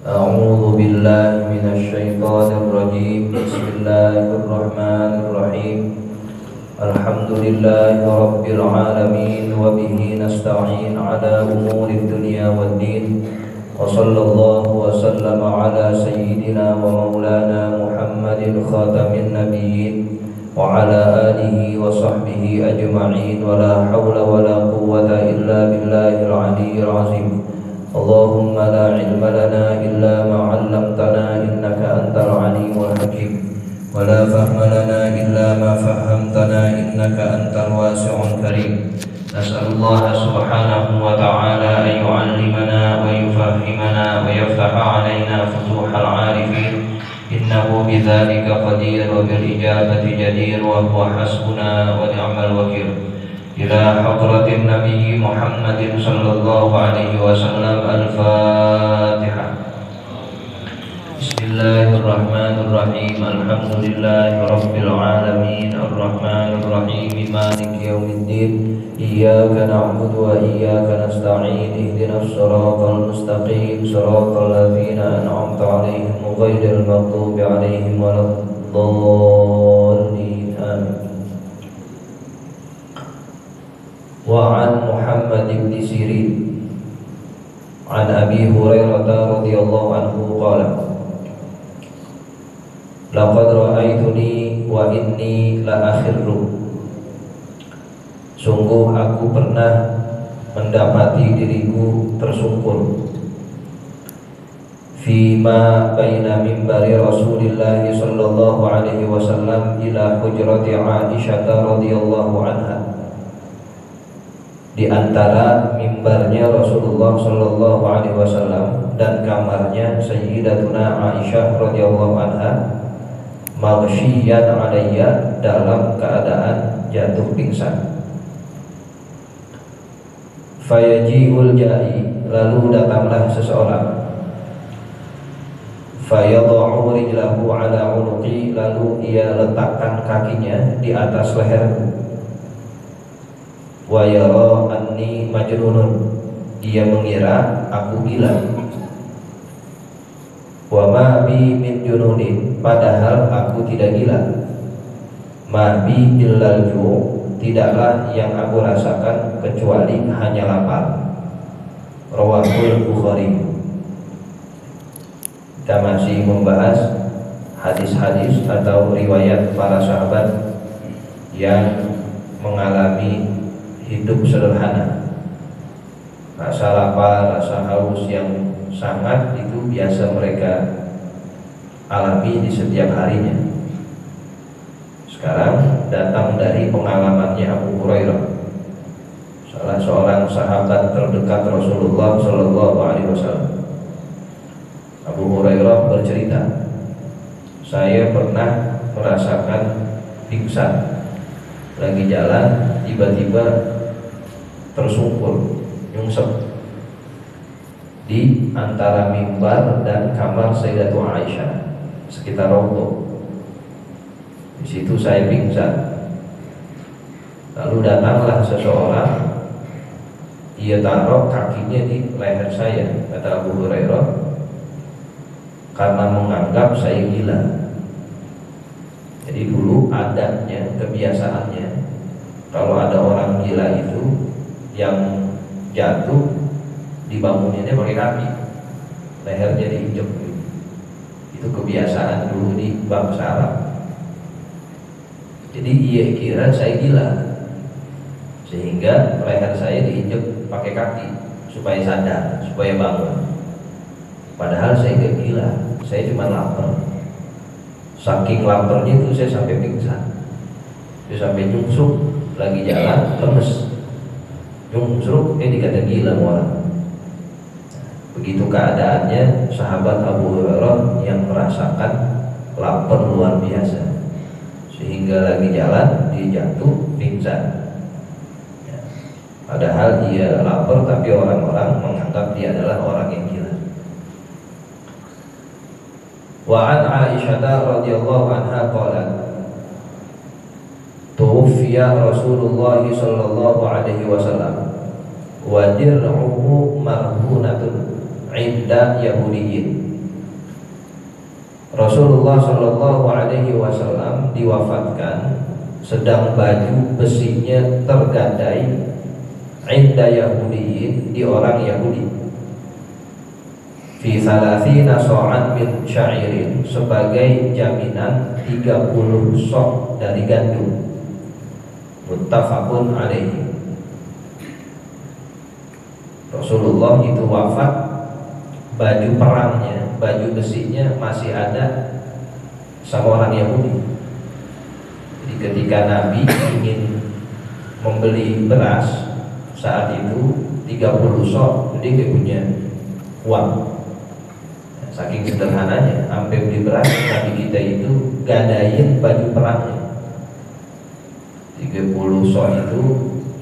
أعوذ بالله من الشيطان الرجيم. بسم الله الرحمن الرحيم. الحمد لله رب العالمين وبه نستعين على أمور الدنيا والدين وصلى الله وسلم على سيدنا ومولانا محمد خاتم النبيين وعلى آله وصحبه أجمعين ولا حول ولا قوة إلا بالله العلي العظيم. اللهم لا علم لنا إلا ما علمتنا إنك أنت العليم الحكيم ولا فهم لنا إلا ما فهمتنا إنك أنت الواسع الكريم. نسأل الله سبحانه وتعالى أن يعلمنا ويفهمنا ويفتح علينا فتوح العارفين إنه بذلك قدير وبالإجابة جدير وهو حسبنا ونعم الوكيل. إلى حضرة النبي محمد صلى الله عليه وسلم. الفاتحة. بسم الله الرحمن الرحيم. الحمد لله رب العالمين الرحمن الرحيم مالك يوم الدين. إياك نعبد وإياك نستعين. اهدنا الصراط المستقيم صراط الذين أنعمت عليهم غير المغضوب عليهم ولا الضالين. آمين. وعن محمد بن سيرين عن أبي هريرة رضي الله عنه قال: لقد رأيتني وإني لأخر. Sungguh aku pernah mendapati diriku tersungkur. Fima baina mimbari Rasulillah sallallahu alaihi wasallam ila hujrati Aisyah radhiyallahu anha. Di antara mimbarnya Rasulullah sallallahu alaihi wasallam dan kamarnya Sayyidatuna Aisyah radhiyallahu anha, maghsyiyan alayya, dalam keadaan jatuh pingsan. Fayaji'ul ja'i, lalu datanglah seseorang. Fayadha'u rijlahu ala unuqi, lalu ia letakkan kakinya di atas leherku. Wa yara anni majnunun, dia mengira aku gila. Wa ma bi min jununin, padahal aku tidak gila. Ma bi illal ju', tidaklah yang aku rasakan kecuali hanya lapar. Rawahul Bukhari. Kita masih membahas hadis-hadis atau riwayat para sahabat yang mengalami hidup sederhana. Rasa lapar, rasa haus yang sangat itu biasa mereka alami di setiap harinya. Sekarang datang dari pengalamannya Abu Hurairah, salah seorang sahabat terdekat Rasulullah Shallallahu Alaihi Wasallam. Abu Hurairah bercerita, saya pernah merasakan pingsan, lagi jalan tiba-tiba tersungkur, nyungsep di antara mimbar dan kamar Sayyidatu Aisyah, sekitar roto. Di situ saya pingsan. Lalu datanglah seseorang, ia taruh kakinya di leher saya, kata Abu Hurairah, karena menganggap saya gila. Jadi dulu adatnya, kebiasaannya, kalau ada orang gila itu yang jatuh dibanguninnya pakai kaki, lehernya diinjek. Itu kebiasaan dulu di bangsa Arab. Jadi ia kira saya gila, sehingga leher saya diinjek pakai kaki supaya sadar, supaya bangun. Padahal saya gak gila, saya cuma lapar. Saking laparnya itu saya sampai pingsan, saya sampai nyungsuk, lagi jalan lemes, nyungsruk, dikata gila orang. Begitu keadaannya sahabat Abu Hurairah yang merasakan lapar luar biasa, sehingga lagi jalan dia jatuh pingsan. Padahal dia lapar, tapi orang-orang menganggap dia adalah orang yang gila. Wa an Aisyah radhiyallahu anha qalat: tuwfiya Rasulullah sallallahu alaihi wasallam wa dir'uhu marhunatun 'inda yahudiyyin. Rasulullah Shallallahu Alaihi Wasallam diwafatkan sedang baju besinya tergadai inda Yahudiyin, di orang Yahudi, fi thalathina so'an min sya'irin, sebagai jaminan 30 sok dari gandum. Muttafaqun alaihi. Rasulullah itu wafat, baju perangnya, baju besinya masih ada sama orang Yahudi. Jadi ketika Nabi ingin membeli beras saat itu 30 sok, jadi dia punya uang. Saking sederhananya, sampai beli beras Nabi kita itu gadain baju perangnya. 30 sok itu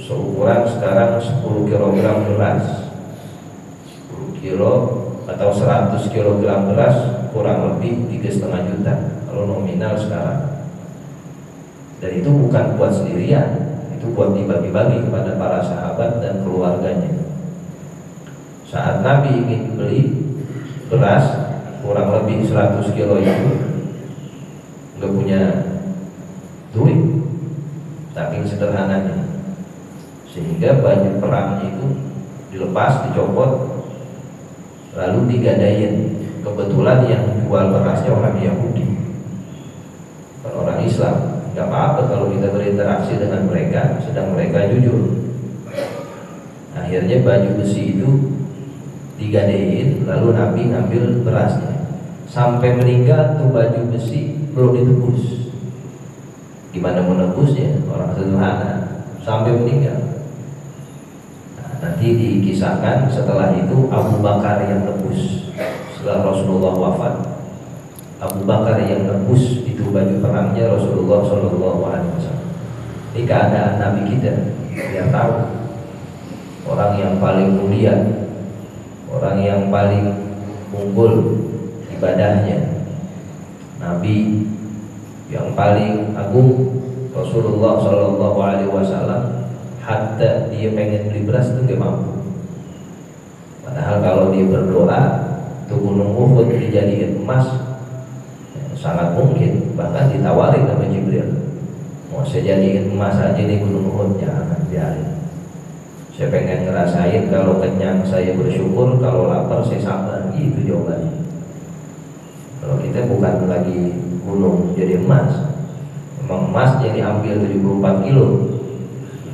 seukuran sekarang 10 kg beras. 10 kilo atau 100 kg beras kurang lebih 3,5 juta kalau nominal sekarang. Dan itu bukan buat sendirian, itu buat dibagi-bagi kepada para sahabat dan keluarganya. Saat Nabi ingin beli beras kurang lebih 100 kilo itu, nggak punya duit, saking sederhananya, sehingga baju perangnya itu dilepas, dicopot, lalu digadain. Kebetulan yang jual berasnya orang Yahudi, bukan orang Islam. Gak apa-apa kalau kita berinteraksi dengan mereka, sedang mereka jujur. Akhirnya baju besi itu digadein, lalu Nabi ngambil berasnya. Sampai meninggal tuh baju besi belum ditebus. Gimana menebusnya? Orang sederhana. Sampai meninggal. Nah, nanti dikisahkan setelah itu Abu Bakar yang nebus. Setelah Rasulullah wafat, Abu Bakar yang nebus itu baju perangnya Rasulullah Shallallahu Alaihi Wasallam. Ini keadaan Nabi kita, biar tahu orang yang paling mulia, orang yang paling unggul ibadahnya, Nabi yang paling agung Rasulullah Shallallahu Alaihi Wasallam, hatta dia pengen beli beras itu gak mampu. Padahal kalau dia berdoa tuh gunung Uhud dijadiin emas, sangat mungkin, bahkan ditawarin sama Jibril, mau saya jadiin emas aja nih gunung Uhud, jangan, biarin. Saya pengen ngerasain kalau kenyang saya bersyukur, kalau lapar saya sabar, gitu jawabannya. Kalau kita bukan lagi gunung jadi emas, memang emas jadi ambil 74 kilo.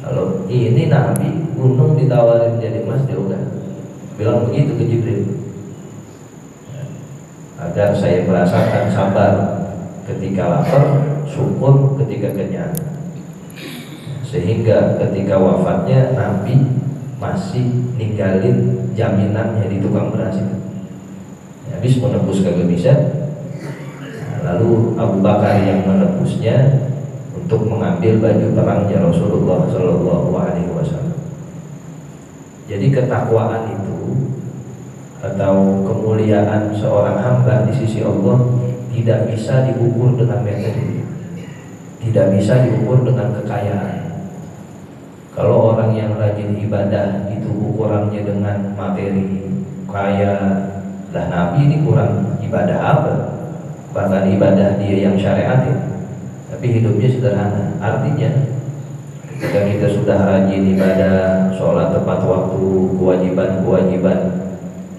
Kalau ini Nabi gunung ditawarin jadi emas, dia udah bilang begitu ke Jibril, agar saya merasakan sabar ketika lapar, syukur ketika kenyang. Sehingga ketika wafatnya Nabi masih ninggalin jaminannya di tukang beras itu. Habis menebus kagak bisa, lalu Abu Bakar yang menebusnya untuk mengambil baju perangnya Rasulullah Shallallahu Alaihi Wasallam. Jadi ketakwaan itu atau kemuliaan seorang hamba di sisi Allah tidak bisa diukur dengan materi, tidak bisa diukur dengan kekayaan. Kalau orang yang rajin ibadah itu ukurannya dengan materi, kaya, lah Nabi ini kurang ibadah apa? Bahkan ibadah dia yang syariatin, tapi hidupnya sederhana. Artinya ketika kita sudah rajin ibadah, sholat tepat waktu, kewajiban-kewajiban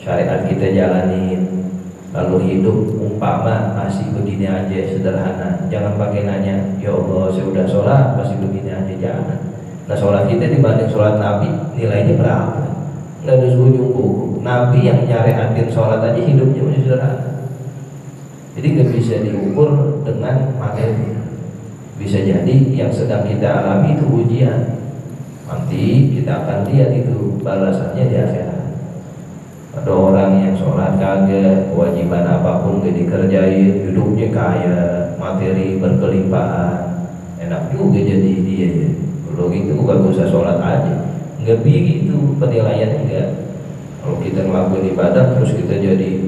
syariat kita jalanin, lalu hidup umpama masih begini aja sederhana, jangan pakai nanya, ya Allah saya udah sholat masih begini aja, jangan. Nah sholat kita dibanding sholat Nabi nilainya berapa? Nggak ada ujung buku. Nabi yang nyariatin sholat aja hidupnya masih sederhana. Jadi nggak bisa diukur dengan materi. Bisa jadi yang sedang kita alami itu ujian, nanti kita akan lihat itu balasannya di akhirat. Ada orang yang sholat kagak, kewajiban apapun gak dikerjain, hidupnya kaya, materi berkelimpahan, enak juga jadi dia ya. Kalau gitu gak usah sholat aja. Nggak begitu penilaiannya, enggak. Kalau kita ngelakuin ibadah terus kita jadi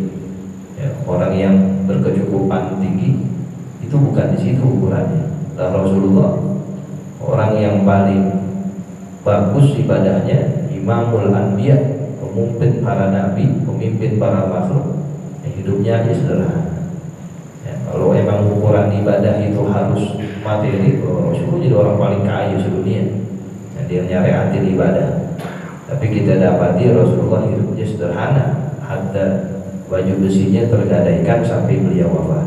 ya, orang yang berkecukupan tinggi, itu bukan di situ ukurannya. Lah Rasulullah orang yang paling bagus ibadahnya, Imamul Anbiya, pemimpin para nabi, pemimpin para makhluk, ya, hidupnya aja sederhana. Ya, Kalau emang ukuran ibadah itu harus materi, Rasulullah jadi orang paling kaya sedunia. Nah, dia nyariatin ibadah. Tapi kita dapati Rasulullah hidupnya sederhana, hatta baju besinya tergadaikan sampai beliau wafat.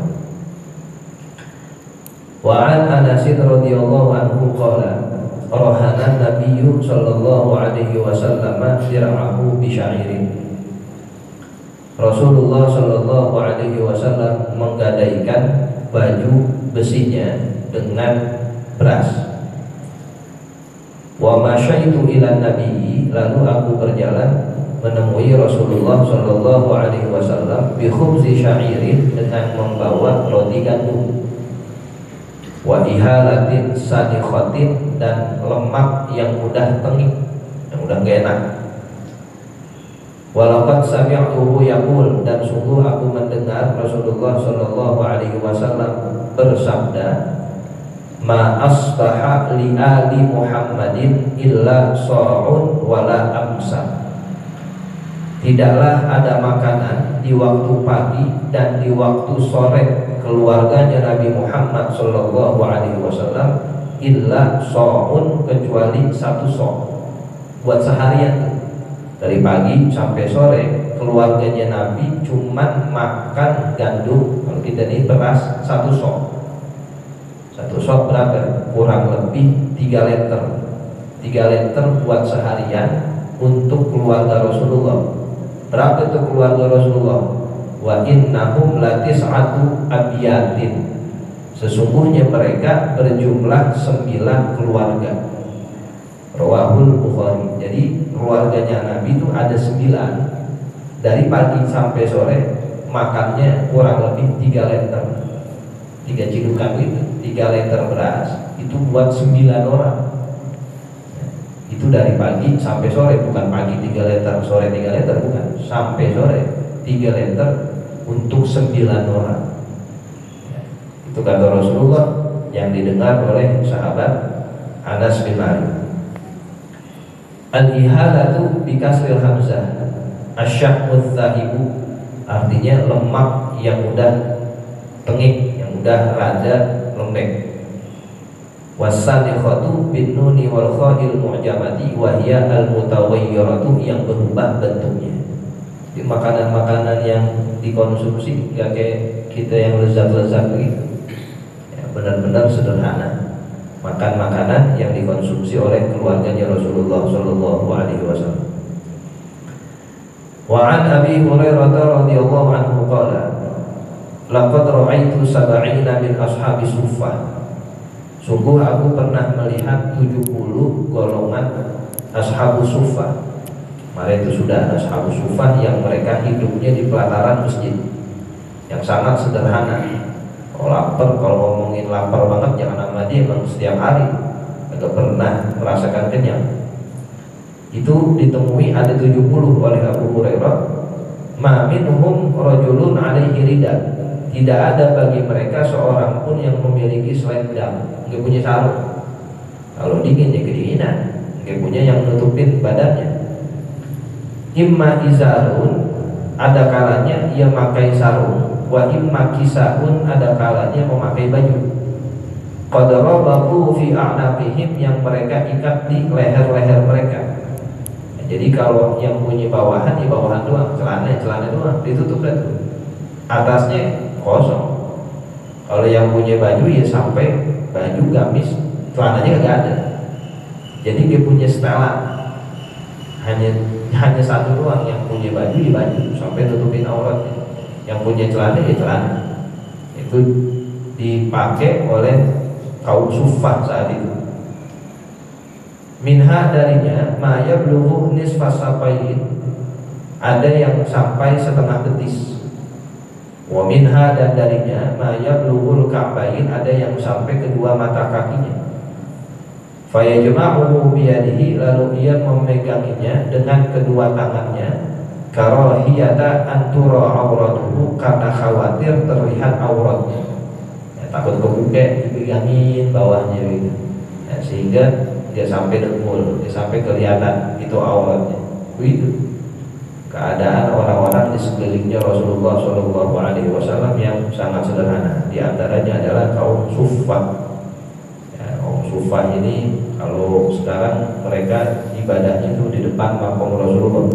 Wa an Anas radhiyallahu anhu qala rahana Nabiyyu sallallahu alaihi wasallam dir'ahu bi sya'irin. Rasulullah sallallahu alaihi wasallam menggadaikan baju besinya dengan beras. Wa masyaitu ila Nabi, lalu aku berjalan menemui Rasulullah sallallahu alaihi wasallam bi khubzi sya'irin, dengan membawa roti gandum, wa ihalatin sadikhatin, dan lemak yang udah tengik, yang udah gak enak. Walaqad sami'tuhu yaqul, dan sungguh aku mendengar Rasulullah sallallahu alaihi wasallam bersabda, ma asbaha li ali Muhammadin illa sa'un wala amsa. Tidaklah ada makanan di waktu pagi dan di waktu sore keluarganya Nabi Muhammad sallallahu alaihi wasallam illa sa'un, kecuali satu sa' buat seharian. Dari pagi sampai sore keluarganya Nabi cuman makan gandum, kalau kita ini beras, satu sok. Satu sok berapa? Kurang lebih 3 liter. 3 liter buat seharian untuk keluarga Rasulullah. Berapa itu keluarga Rasulullah? Wa innahum latis'atu abiyatin. Sesungguhnya mereka berjumlah 9 keluarga. Rawahul Bukhari. Jadi keluarganya Nabi itu ada 9. Dari pagi sampai sore makannya kurang lebih 3 liter, 3 cidukan gitu, 3 liter beras. Itu buat 9 orang. Itu dari pagi sampai sore, bukan pagi 3 liter, sore 3 liter, bukan. Sampai sore 3 liter untuk 9 orang. Itu kata Rasulullah yang didengar oleh sahabat Anas bin Malik. Al-ihalatu bikasril hamzah, asyahmuz zahibu, artinya lemak yang udah tengik, yang udah rada lembek. Wasanikhatu bin nuni wal kha'il mu'jamati wa hiya al-mutawayyiratu, yang berubah bentuknya. Jadi makanan-makanan yang dikonsumsi gak kayak kita yang lezat-lezat gitu. Ya, benar-benar sederhana. Makan makanan yang dikonsumsi oleh keluarganya Rasulullah sallallahu alaihi wasallam. Wa an Abi Hurairah radhiyallahu anhu qala laqad ra'aitu 70 min ashabi suffah. Sungguh aku pernah melihat 70 golongan ashabu suffah. Mari itu sudah ashabu suffah yang mereka hidupnya di pelataran masjid, yang sangat sederhana. Kalau lapar, kalau ngomongin lapar banget jangan nama dia, memang setiap hari agak pernah merasakan kenyang. Itu ditemui ada 70 oleh Abu Hurairah. Ma minhum rajulun alaihi rida, tidak ada bagi mereka seorang pun yang memiliki selendang, nggak punya sarung. Kalau dingin ya kedinginan, nggak punya yang nutupin badannya. Imma izarun, ada kalanya ia pakai sarung, wa imma kisahun, ada kalanya memakai baju. Qadarabahu fi a'naqihim, yang mereka ikat di leher-leher mereka. Jadi kalau yang punya bawahan, di bawahan doang, celana doang ditutup dah tuh. Atasnya kosong. Kalau yang punya baju ya sampai baju gamis, celananya kagak ada. Jadi dia punya setelan. Hanya satu doang yang punya baju, ya baju sampai tutupin auratnya. Yang punya celana ya celana. Itu dipakai oleh kaum suffah saat itu. Minha, darinya ma yablughu nisfas sapain, ada yang sampai setengah betis. Wa minha, dan darinya ma yablughul ka'bain, ada yang sampai kedua mata kakinya. Fa yajma'uhu biyadihi, lalu ia memeganginya dengan kedua tangannya. Karahiyata antura auratuhu, karena khawatir terlihat auratnya. Ya, takut kebuka dipegangin bawahnya gitu. Ya, sehingga dia sampai dengkul, dia sampai kelihatan itu auratnya. Itu keadaan orang-orang orang-orang di sekelilingnya Rasulullah Shallallahu Alaihi Wasallam yang sangat sederhana. Di antaranya adalah kaum Suffah. Ya, kaum Suffah ini kalau sekarang mereka ibadahnya itu di depan makam Rasulullah.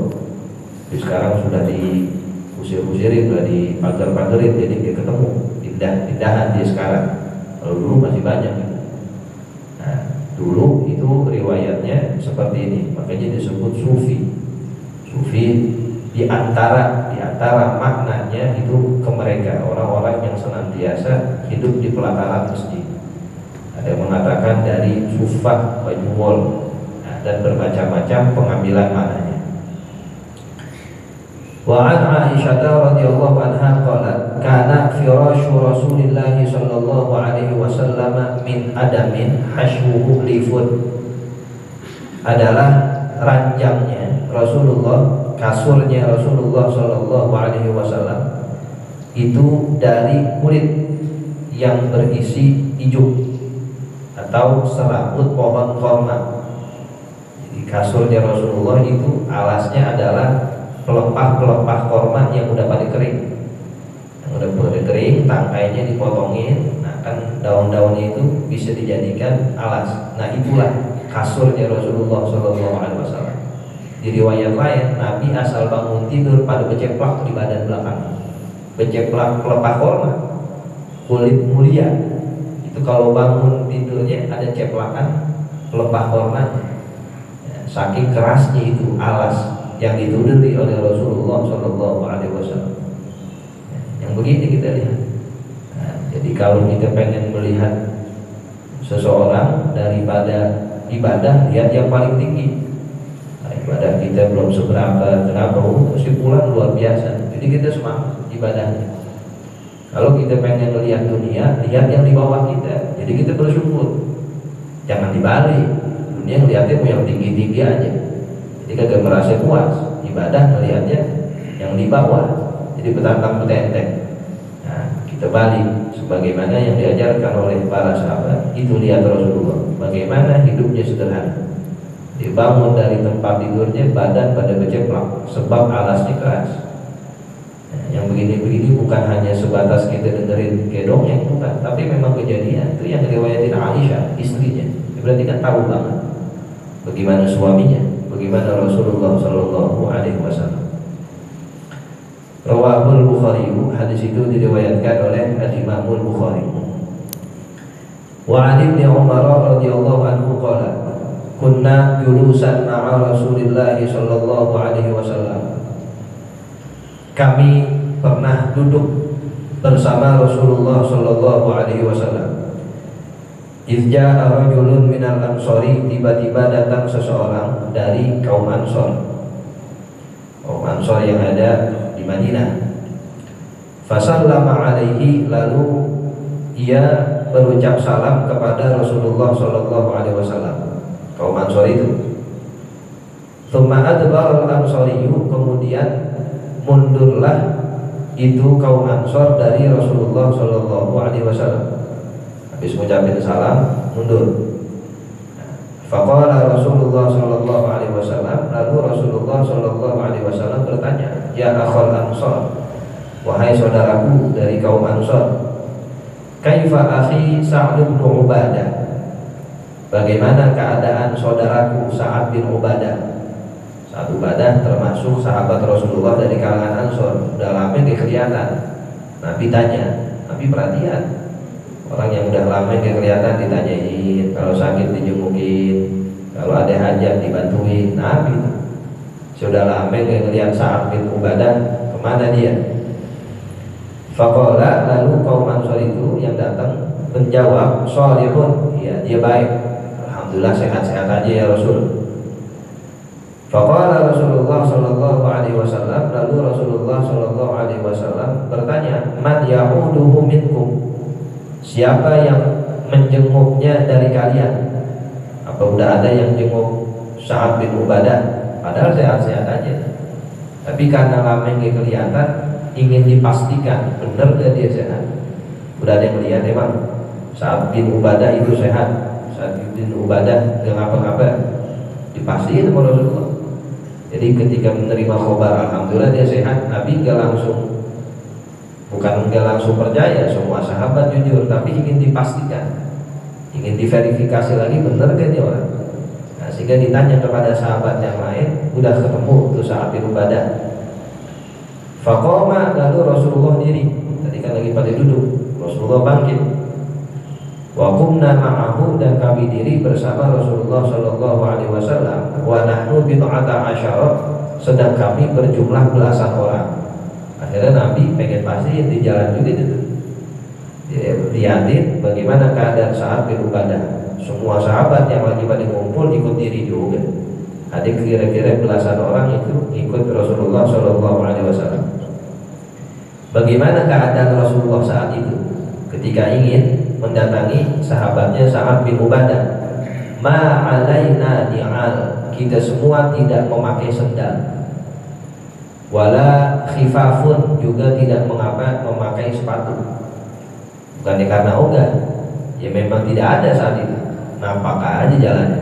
Jadi sekarang sudah diusir-usirin, sudah dipagar-pagarin, jadi dia ketemu pindahan dia sekarang. Kalau dulu masih banyak. Nah, dulu itu riwayatnya seperti ini, makanya disebut Sufi. Sufi di antara maknanya itu ke mereka orang-orang yang senantiasa hidup di pelataran masjid. Ada yang mengatakan dari Sufah Banyuwol, dan bermacam-macam pengambilan maknanya. Wa an Aisyah radhiyallahu anha qalat kana firasyu Rasulillah sallallahu alaihi wasallam min adamin hashwuhu lifun. Adalah ranjangnya Rasulullah, kasurnya Rasulullah sallallahu alaihi wasallam itu dari kulit yang berisi ijuk atau serabut pohon korma. Jadi kasurnya Rasulullah itu alasnya adalah pelepah-pelepah korma yang udah pada kering. Yang udah pada kering, tangkainya dipotongin. Nah kan daun-daunnya itu bisa dijadikan alas. Nah itulah kasurnya Rasulullah SAW. Di riwayat lain, Nabi asal bangun tidur pada beceplak di badan belakang. Beceplak pelepah korma, kulit mulia. Itu kalau bangun tidurnya ada ceplakan pelepah korma. Ya, saking kerasnya itu alas yang dituduri oleh Rasulullah SAW. Yang begini kita lihat. Nah, jadi kalau kita pengen melihat seseorang daripada ibadah, lihat yang paling tinggi. Nah, ibadah kita belum seberapa, kenapa? Kesimpulan luar biasa. Jadi kita semangat ibadahnya. Kalau kita pengen melihat dunia, lihat yang di bawah kita. Jadi kita bersyukur. Jangan dibalik. Dunia ngeliatnya mau yang tinggi-tinggi aja. Jadi kagak merasa puas. Ibadah melihatnya yang di bawah. Jadi petantang petenteng. Nah, kita balik sebagaimana yang diajarkan oleh para sahabat. Itu lihat Rasulullah bagaimana hidupnya sederhana. Dibangun dari tempat tidurnya badan pada beceplak sebab alasnya keras. Nah, yang begini-begini bukan hanya sebatas kita dengerin kedongeng, bukan, tapi memang kejadian. Itu yang diriwayatin Aisyah, istrinya. Berarti kan tahu banget bagaimana suaminya, bagaimana Rasulullah Shallallahu Alaihi Wasallam. Rawahul Bukhari, hadis itu diriwayatkan oleh Imamul Bukhari. Wa 'an Ibnu Umar radhiyallahu anhu qala kunna julusan ma'a Rasulillah sallallahu alaihi wasallam. Kami pernah duduk bersama Rasulullah sallallahu alaihi wasallam. Izja rajulun minal ansori, tiba-tiba datang seseorang dari kaum Ansor. Kaum Ansor yang ada di Madinah. Fasallama alaihi, lalu ia berucap salam kepada Rasulullah sallallahu alaihi wasallam. Kaum Ansor itu. Tsumma adbar al-ansoriyu, kemudian mundurlah itu kaum Ansor dari Rasulullah sallallahu alaihi wasallam. Habis mengucapkan salam, mundur. Faqala Rasulullah sallallahu alaihi wasallam, lalu Rasulullah sallallahu alaihi wasallam bertanya, "Ya akhal Ansor, wahai saudaraku dari kaum Ansor, kaifa akhi Sa'd bin Ubadah? Bagaimana keadaan saudaraku Sa'ad bin Ubadah?" Sa'ad Ubadah termasuk sahabat Rasulullah dari kalangan Ansor. Udah lama gak kelihatan. Nabi tanya, Nabi perhatian. Orang yang udah lama gak kelihatan ditanyain, kalau sakit dijengukin, kalau ada hajat dibantuin. Nabi itu sudah lama gak ngelihat Sa'ad bin Ubadah, kemana dia? Faqala, lalu kaum Ansor itu yang datang menjawab, sholihun, ya dia baik, alhamdulillah sehat-sehat aja ya Rasul. Faqala Rasulullah sallallahu alaihi wasallam, lalu Rasulullah sallallahu alaihi wasallam bertanya, man ya'uduhu minkum? Siapa yang menjenguknya dari kalian? Apa udah ada yang jenguk Sa'ad bin Ubadah? Padahal sehat-sehat aja. Tapi karena lama yang kelihatan, ingin dipastikan benar gak dia sehat. Udah ada yang melihat emang Sa'ad bin Ubadah itu sehat, Sa'ad bin Ubadah gak ngapa-ngapa, dipastikan sama Rasulullah. Jadi ketika menerima khobar, alhamdulillah dia sehat. Nabi bukan nggak langsung percaya, semua sahabat jujur, tapi ingin dipastikan, ingin diverifikasi lagi benar kan dia orang. Nah, sehingga ditanya kepada sahabat yang lain, udah ketemu tuh Sa'ad bin Ubadah. Faqoma, lalu Rasulullah diri. Tadi kan lagi pada duduk, Rasulullah bangkit. Wa qumna ma'ahu, dan kami diri bersama Rasulullah sallallahu alaihi wasallam. Wa nahnu bid'ata asyara, sedang kami berjumlah belasan orang. Akhirnya Nabi pengen pastiin di jalan juga itu. Lihatin bagaimana keadaan Sa'ad bin Ubadah. Semua sahabat yang lagi pada ngumpul ikut diri juga. Ada kira-kira belasan orang itu ikut Rasulullah sallallahu alaihi wasallam. Bagaimana keadaan Rasulullah saat itu ketika ingin mendatangi sahabatnya Sa'ad bin Ubadah? Ma alaina ni'al, kita semua tidak memakai sendal. Wala khifafun, juga tidak memakai sepatu. Bukannya karena ogah, ya memang tidak ada saat itu, nampak aja jalannya.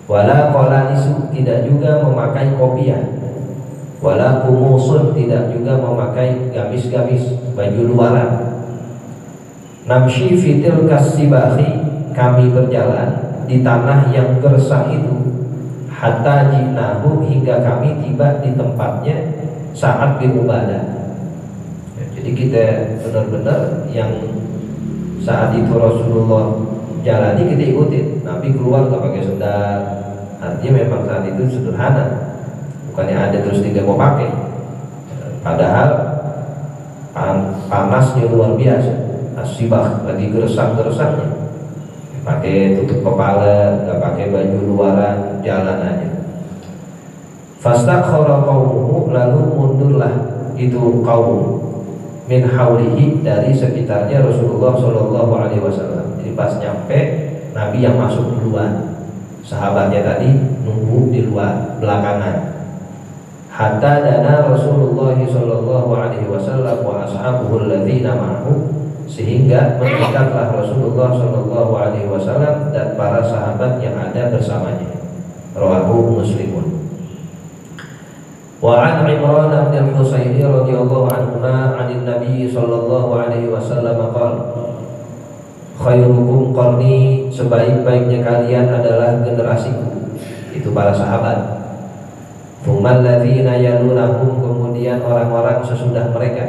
Wala qalanisu, tidak juga memakai kopiah. Wala kumusun, tidak juga memakai gamis-gamis, baju luaran. Namshi fitil kasibahi, kami berjalan di tanah yang gersang itu. Hatta jinahu, hingga kami tiba di tempatnya Sa'ad bin Ubadah. Jadi kita benar-benar yang saat itu Rasulullah jalani kita ikutin. Nabi keluar gak pakai sendal, artinya memang saat itu sederhana, bukannya ada terus tidak mau pakai. Padahal panasnya luar biasa, asibah lagi gersang-gersangnya. Pakai tutup kepala, gak pakai baju luaran, jalan aja. Fastakhara qaumuhu, lalu mundurlah itu kaum min haulihi, dari sekitarnya Rasulullah sallallahu alaihi wasallam. Jadi pas nyampe, Nabi yang masuk duluan, sahabatnya tadi nunggu di luar belakangan. Hatta dana Rasulullah sallallahu alaihi wasallam wa ashabuhu alladzina ma'ahu, sehingga mendekatlah Rasulullah sallallahu alaihi wasallam dan para sahabat yang ada bersamanya. Rawahu Muslimun. Wa an Imran bin Husain radhiyallahu anhuma 'anil Nabi sallallahu alaihi wasallam qala, khairukum qarni, sebaik-baiknya kalian adalah generasiku, itu para sahabat. Tsummal ladzina yalunahum, kemudian orang-orang sesudah mereka,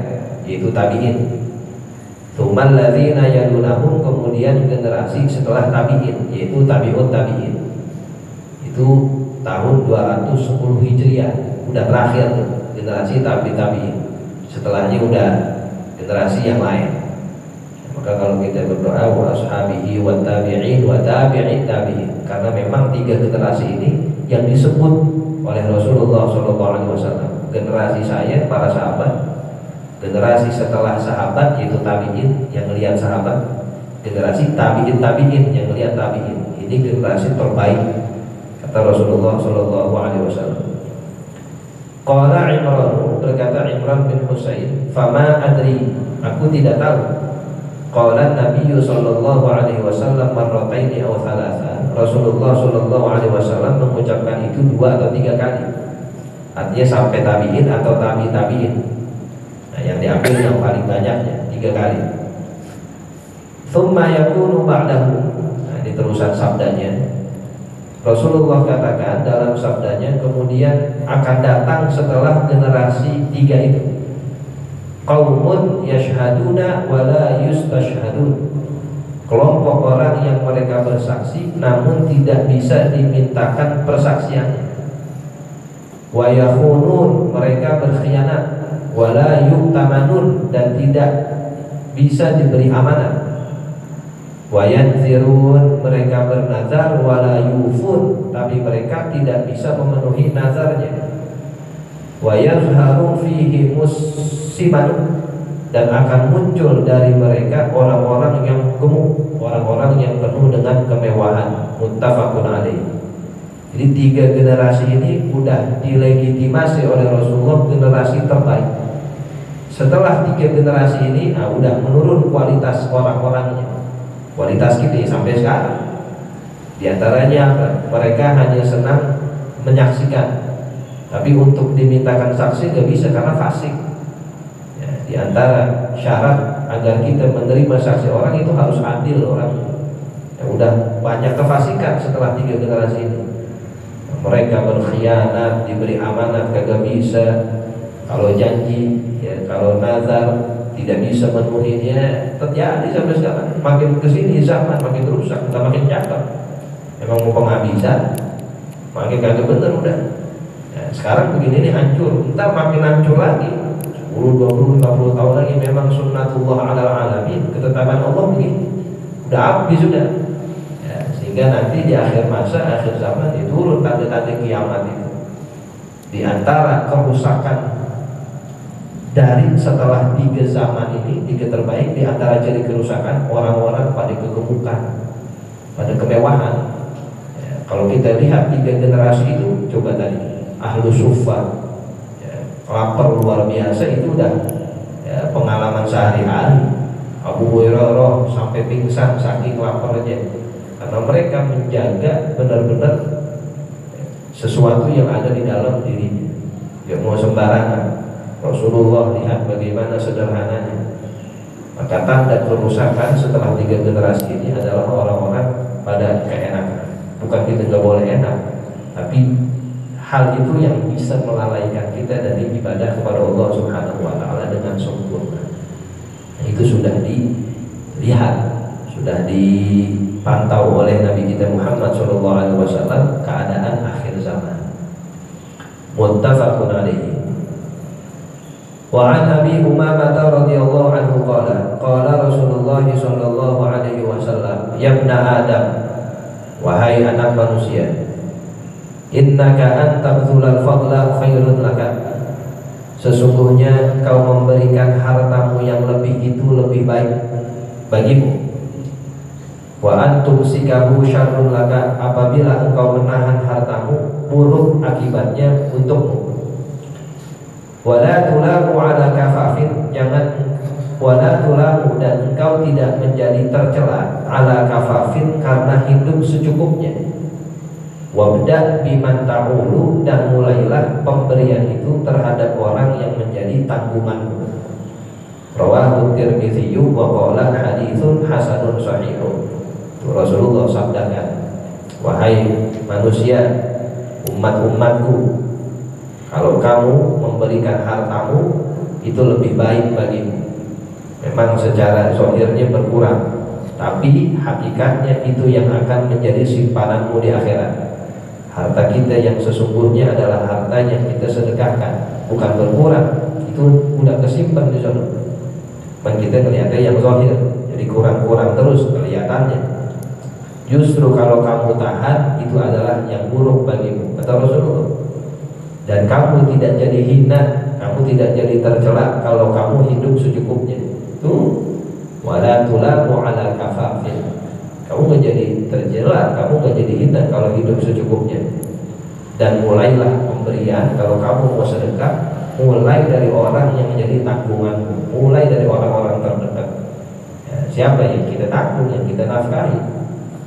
yaitu tabi'in. Tsummal ladzina yalunahum, kemudian generasi setelah tabi'in, yaitu tabi'ut tabi'in. Itu tahun 210 Hijriah, udah terakhir tuh generasi tabi'in. Setelahnya udah generasi yang lain. Maka kalau kita berdoa wa ashabihi wa tabi'in wa tabi'in tabi'in, karena memang 3 generasi ini yang disebut oleh Rasulullah SAW. Generasi saya, para sahabat. Generasi setelah sahabat, yaitu tabi'in yang melihat sahabat. Generasi tabi'in yang melihat tabi'in. Ini generasi terbaik, kata Rasulullah SAW. Qala Imran, berkata Imran bin Husain, fama adri, aku tidak tahu. Qala Nabi sallallahu alaihi wasallam marrataini aw thalatha, Rasulullah sallallahu alaihi wasallam mengucapkan itu 2 atau 3 kali. Artinya sampai tabi'in atau tabi'in. Nah, yang diambil yang paling banyaknya 3 kali. Tsumma yakunu ba'dahu. Nah, ini terusan sabdanya. Rasulullah katakan dalam sabdanya, kemudian akan datang setelah generasi 3 itu, qaumun yashhaduna wa la yustashhadun, kelompok orang yang mereka bersaksi namun tidak bisa dimintakan persaksian. Wa yakhunun, mereka berkhianat. Wa la yu'tamanun, dan tidak bisa diberi amanat. Wa yanzirun, mereka bernazar. Wa la yufun, tapi mereka tidak bisa memenuhi nazarnya. Wa yazharu fihi musiman, dan akan muncul dari mereka orang-orang yang gemuk, orang-orang yang penuh dengan kemewahan. Muttafaqun alaih. Jadi 3 generasi ini sudah dilegitimasi oleh Rasulullah generasi terbaik. Setelah 3 generasi ini, udah menurun kualitas orang-orangnya, kualitas kita sampai sekarang. Di antaranya mereka hanya senang menyaksikan, Tapi untuk dimintakan saksi nggak bisa karena fasik. Ya, di antara syarat agar kita menerima saksi orang itu harus adil orang. Ya, udah banyak kefasikan setelah 3 generasi ini. Mereka berkhianat, diberi amanat kagak bisa. Kalau janji, ya kalau nazar tidak bisa memenuhinya, terjadi sampai sekarang. Makin kesini zaman makin rusak, kita makin cakep. Memang mau penghabisan, makin kagak bener udah. Ya, sekarang begini nih hancur, entah makin hancur lagi. 10, 20, 50 tahun lagi memang sunnatullah ala alamin, ketetapan Allah begini. Udah habis sudah. Ya, sehingga nanti di akhir masa, akhir zaman turun tanda-tanda kiamat itu. Di antara kerusakan dari setelah 3 zaman ini, 3 terbaik, di antara jadi kerusakan orang-orang pada kegemukan, pada kemewahan. Ya, kalau kita lihat 3 generasi itu, coba tadi ahlu suffah, ya, lapar luar biasa itu udah ya, pengalaman sehari-hari. Abu Hurairah sampai pingsan saking laparnya, karena mereka menjaga benar-benar sesuatu yang ada di dalam dirinya, ya mau sembarangan. Rasulullah lihat bagaimana sederhananya. Maka tanda kerusakan setelah 3 generasi ini adalah orang-orang pada keenakan. Bukan kita nggak boleh enak, tapi hal itu yang bisa melalaikan kita dari ibadah kepada Allah Subhanahu wa taala dengan sempurna. Nah, itu sudah dilihat, sudah dipantau oleh Nabi kita Muhammad SAW keadaan akhir zaman. Muttafaqun alaihi. Wa an Abi Umamah radhiyallahu anhu qala Rasulullah sallallahu alaihi wasallam, ya ibna Adam, wahai anak manusia, innaka an tabdzulal fadla khairun laka, sesungguhnya kau memberikan hartamu yang lebih itu lebih baik bagimu. Wa an tumsikahu syarrun laka, apabila engkau menahan hartamu buruk akibatnya untukmu. Wala tulamu ala kafafin, jangan wala tulamu, dan engkau tidak menjadi tercela ala kafafin, karena hidup secukupnya. Wabda biman ta'ulu, dan mulailah pemberian itu terhadap orang yang menjadi tanggunganmu. Rawahu Tirmidzi wa qala haditsun hasanun shahihun. Rasulullah sabdakan, wahai manusia, umat-umatku, kalau kamu memberikan hartamu itu lebih baik bagimu. Memang secara zahirnya berkurang, tapi hakikatnya itu yang akan menjadi simpananmu di akhirat. Harta kita yang sesungguhnya adalah harta yang kita sedekahkan, bukan berkurang, itu udah kesimpan di sana. Dan kita kelihatan yang zahir, jadi kurang-kurang terus kelihatannya. Justru kalau kamu tahan, itu adalah yang buruk bagimu, kata Rasulullah. Dan kamu tidak jadi hina, kamu tidak jadi tercela kalau kamu hidup secukupnya. Tuh, wala tulamu ala kafafin, kamu nggak jadi tercela, kamu nggak jadi hina kalau hidup secukupnya. Dan mulailah pemberian, kalau kamu mau sedekah, mulai dari orang yang menjadi tanggunganmu, mulai dari orang-orang terdekat. Ya, siapa yang kita tanggung, yang kita nafkahi,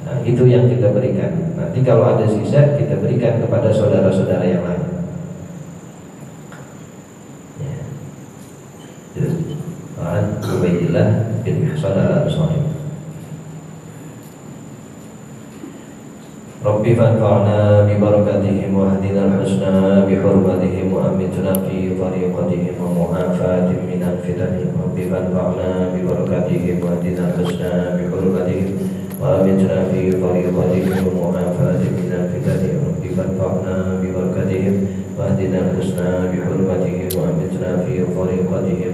nah itu yang kita berikan. Nanti kalau ada sisa, kita berikan kepada saudara-saudara yang lain. An Ubaidillah bin Ihsan al-Ansari, Rabbi fanfa'na bi barakatihim wa hdina al-husna bi hurmatihim wa amitna fi tariqatihim wa mu'afatin min al-fitanihim. Rabbi fanfa'na bi barakatihim wa hdina al-husna bi hurmatihim wa amitna fi tariqatihim wa mu'afatin min al-fitanihim. Rabbi fanfa'na bi barakatihim wa hdina al-husna bi hurmatihim wa amitna fi tariqatihim